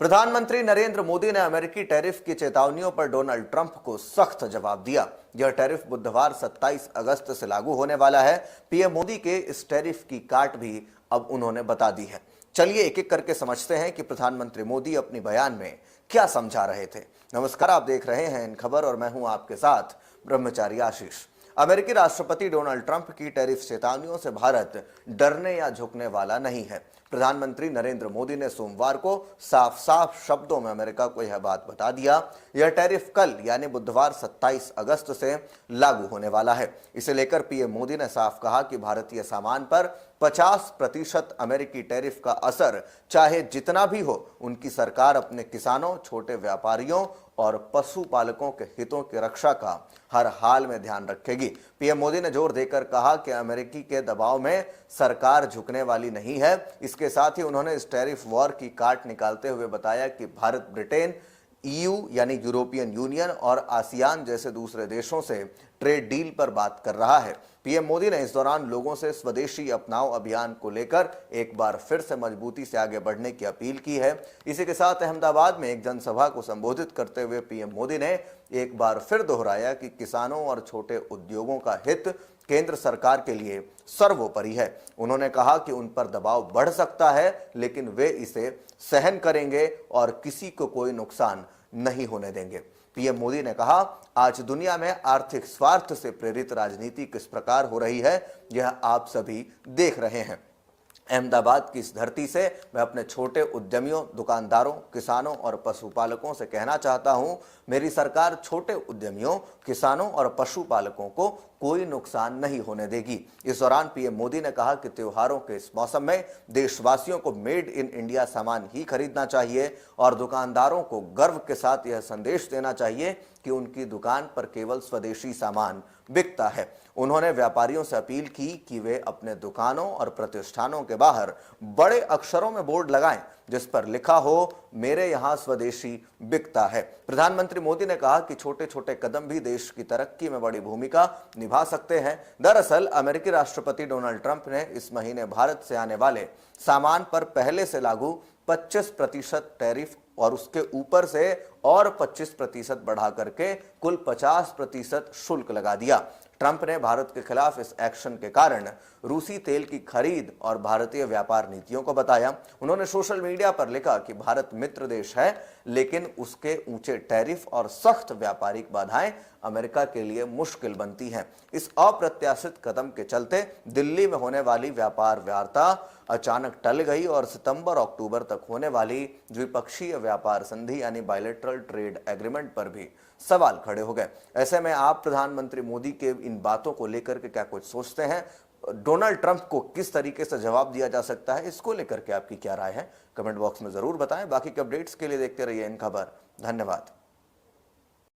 प्रधानमंत्री नरेंद्र मोदी ने अमेरिकी टैरिफ की चेतावनियों पर डोनाल्ड ट्रंप को सख्त जवाब दिया। यह टैरिफ बुधवार 27 अगस्त से लागू होने वाला है। पीएम मोदी के इस टैरिफ की काट भी अब उन्होंने बता दी है। चलिए एक एक करके समझते हैं कि प्रधानमंत्री मोदी अपनी बयान में क्या समझा रहे थे। नमस्कार, आप देख रहे हैं इन खबर और मैं हूं आपके साथ ब्रह्मचारी आशीष। अमेरिकी राष्ट्रपति डोनाल्ड ट्रंप की टैरिफ चेतावनियों से भारत डरने या झुकने वाला नहीं है। प्रधानमंत्री नरेंद्र मोदी ने सोमवार को साफ साफ शब्दों में अमेरिका को यह बात बता दिया। यह टैरिफ कल यानी बुधवार 27 अगस्त से लागू होने वाला है। इसे लेकर पीएम मोदी ने साफ कहा कि भारतीय सामान पर 50% अमेरिकी टैरिफ का असर चाहे जितना भी हो, उनकी सरकार अपने किसानों, छोटे व्यापारियों और पशुपालकों के हितों की रक्षा का हर हाल में ध्यान रखेगी। पीएम मोदी ने जोर देकर कहा कि अमेरिकी के दबाव में सरकार झुकने वाली नहीं है। इसके साथ ही उन्होंने इस टैरिफ वॉर की काट निकालते हुए बताया कि भारत ब्रिटेन, ईयू यानी यूरोपियन यूनियन और आसियान जैसे दूसरे देशों से ट्रेड डील पर बात कर रहा है। पीएम मोदी ने इस दौरान लोगों से स्वदेशी अपनाओ अभियान को लेकर एक बार फिर से मजबूती से आगे बढ़ने की अपील की है। इसी के साथ अहमदाबाद में एक जनसभा को संबोधित करते हुए पीएम मोदी ने एक बार फिर दोहराया कि किसानों और छोटे उद्योगों का हित केंद्र सरकार के लिए सर्वोपरि है। उन्होंने कहा कि उन पर दबाव बढ़ सकता है, लेकिन वे इसे सहन करेंगे और किसी को कोई नुकसान नहीं होने देंगे। पीएम मोदी ने कहा, आज दुनिया में आर्थिक स्वार्थ से प्रेरित राजनीति किस प्रकार हो रही है, यह आप सभी देख रहे हैं। अहमदाबाद की इस धरती से मैं अपने छोटे उद्यमियों, दुकानदारों, किसानों और पशुपालकों से कहना चाहता हूं, मेरी सरकार छोटे उद्यमियों, किसानों और पशुपालकों को कोई नुकसान नहीं होने देगी। इस दौरान पीएम मोदी ने कहा कि त्योहारों के इस मौसम में देशवासियों को मेड इन इंडिया सामान ही खरीदना चाहिए और दुकानदारों को गर्व के साथ यह संदेश देना चाहिए कि उनकी दुकान पर केवल स्वदेशी सामान बिकता है। उन्होंने व्यापारियों से अपील की कि वे अपने दुकानों और प्रतिष्ठानों के बाहर बड़े अक्षरों में बोर्ड लगाएं जिस पर लिखा हो, मेरे यहां स्वदेशी बिकता है। प्रधानमंत्री मोदी ने कहा कि छोटे छोटे कदम भी देश की तरक्की में बड़ी भूमिका निभा सकते हैं। दरअसल अमेरिकी राष्ट्रपति डोनाल्ड ट्रंप ने इस महीने भारत से आने वाले सामान पर पहले से लागू 25% टैरिफ और उसके ऊपर से और 25% बढ़ा करके कुल 50% शुल्क लगा दिया। ट्रंप ने भारत के खिलाफ इस एक्शन के कारण रूसी तेल की खरीद और भारतीय व्यापार नीतियों को बताया। उन्होंने सोशल मीडिया पर लिखा कि भारत मित्र देश है, लेकिन उसके ऊंचे टैरिफ और सख्त व्यापारिक बाधाएं अमेरिका के लिए मुश्किल बनती हैं। इस अप्रत्याशित कदम के चलते दिल्ली में होने वाली व्यापार वार्ता अचानक टल गई और सितंबर-अक्टूबर तक होने वाली द्विपक्षीय व्यापार संधि यानी बायलैटरल ट्रेड एग्रीमेंट पर भी सवाल खड़े हो गए। ऐसे में आप प्रधानमंत्री मोदी के इन बातों को लेकर के क्या कुछ सोचते हैं? डोनाल्ड ट्रंप को किस तरीके से जवाब दिया जा सकता है, इसको लेकर के आपकी क्या राय है? कमेंट बॉक्स में जरूर बताएं। बाकी के अपडेट्स के लिए देखते रहिए इन खबर। धन्यवाद।